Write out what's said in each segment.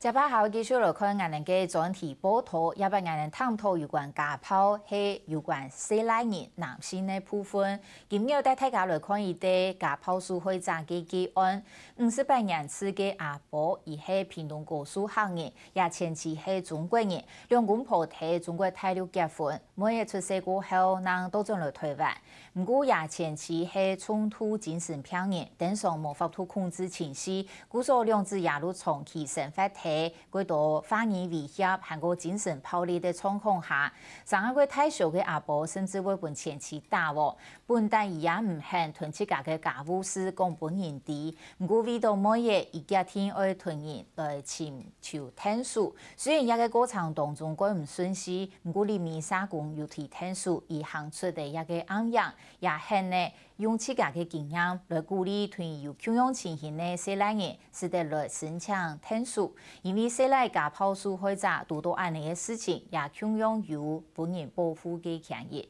接下来继续来看我们嘅专题报道，也把我们探讨有关家暴系有关细奶人男性的部分。今日带大家来看一对家暴受害者嘅个案。58年次嘅阿婆，伊系屏东高速行业，也前妻系中国人，两公婆喺中国大陆结婚。每日出世过后，人都转来台湾。不过也前妻系冲突精神病人，顶上无法度控制情绪，故所两子也都长期生活喺嗰度法律威胁和个精神暴力的状况下，上一个太小嘅阿婆甚至会被前妻打喎。本但伊也唔肯吞自家嘅家务事讲本人知，不过为到每日伊家庭爱吞人来请求申诉。虽然一个过程当中佢唔顺利，不过里面社工又提申诉，伊行出的一个暗样，也肯呢用自家嘅经验来鼓励吞有穷养情形的细奶人，使得来申请申诉。因为细奶家暴受害者多多安尼嘅事情，也穷养有本人保护嘅权益。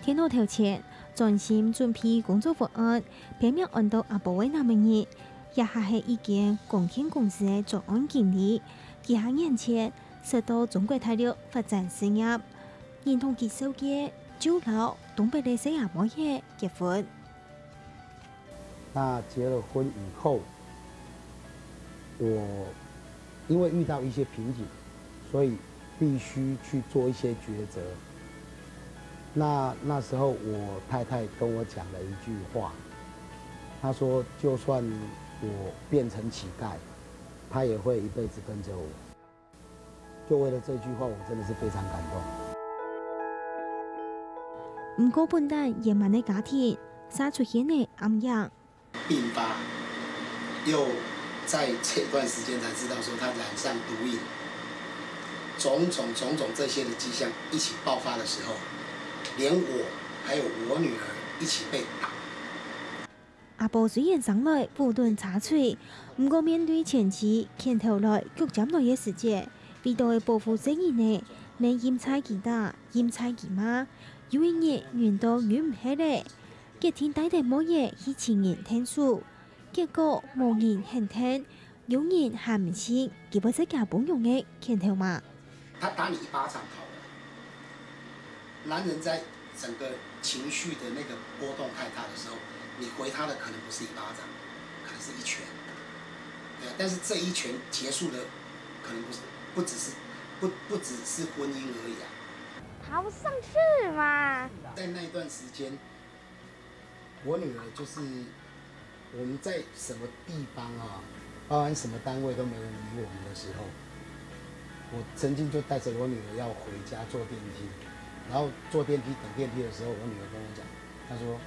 天后头前，专心准备工作方案，表面按到阿婆的那么热，也下系一间光天公司的专案经理。几下年前，受到中国大陆发展事业，认同结束嘅酒楼东北的小阿婆也结婚。那结了婚以后，我因为遇到一些瓶颈，所以必须去做一些抉择。那时候我太太跟我讲了一句话，她说：“就算我变成乞丐，她也会一辈子跟着我。”就为了这句话，我真的是非常感动。不过，本旦野蛮的家庭，杀出现的暗样，并发，又在这段时间才知道说他染上毒瘾，种种这些的迹象一起爆发的时候，连我还有我女儿一起被打。阿婆虽然上来不断查嘴，不过面对前妻牵头来局占来的世界，为到的保护正义呢，你阴差其打，阴差其骂，有一日怨到怨唔起嚟，隔天带地某嘢去请人申诉，结果无人肯听，有人还唔信，佢不是家本用嘅牵头嘛？他打你一巴掌好了，男人在整个情绪的那个波动太大的时候，你回他的可能不是一巴掌，可能是一拳。但是这一拳结束的可能不只是婚姻而已啊。爬不上去嘛。在那一段时间，我女儿就是我们在什么地方啊，包含什么单位都没人理我们的时候，我曾经就带着我女儿要回家坐电梯，然后坐电梯等电梯的时候，我女儿跟我讲，她说：“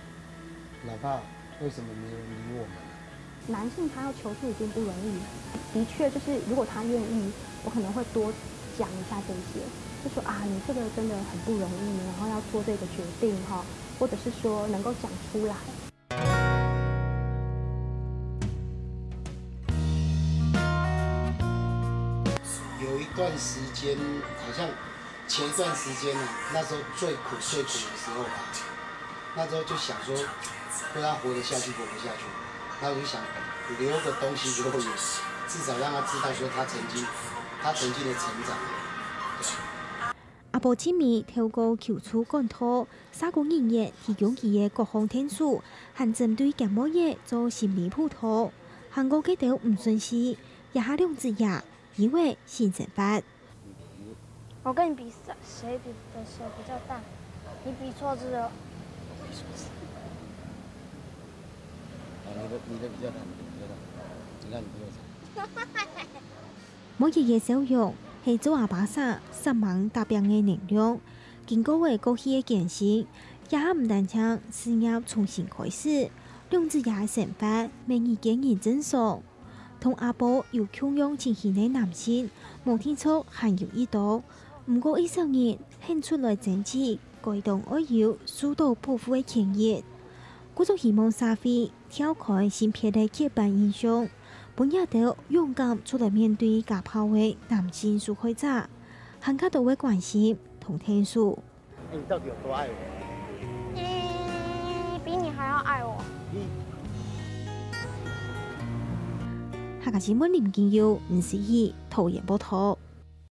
老爸，为什么没人理我们？”男性他要求助已经不容易，的确就是如果他愿意，我可能会多讲一下这些，就说啊，你这个真的很不容易，然后要做这个决定哈，或者是说能够讲出来。有一段时间，好像前一段时间呢，那时候最苦的时候吧，那时候就想说，不知道活得下去活不下去。那我就想留个东西给我女儿，至少让她知道说她曾经的成长。阿婆前面透过求助管道，社工人员提供佢嘅各项申诉，还针对感冒嘢做心理辅导。韩国嘅条唔顺利，也下两只牙，因为新生发。我跟你比谁比的手比较大，你比错字了。你的比较大，你看你比我长。每日嘅笑容係做阿爸生十萬大病嘅能量，經過為過去嘅健身，也唔單止事業重新開始，兩子也成發明意經營正常。同阿婆有窮養情形嘅男性，無天初還有一道，唔過一少年肯出來爭取改動愛要受到保護嘅權益。我就希望社會挑開性別嘅刻板印象，本日到勇敢出來面對家暴嘅男性受害者，更加多嘅關心同聽訴。你到底有多愛我？比你還要愛我。客家新闻林建佑，唔是去讨厌报道。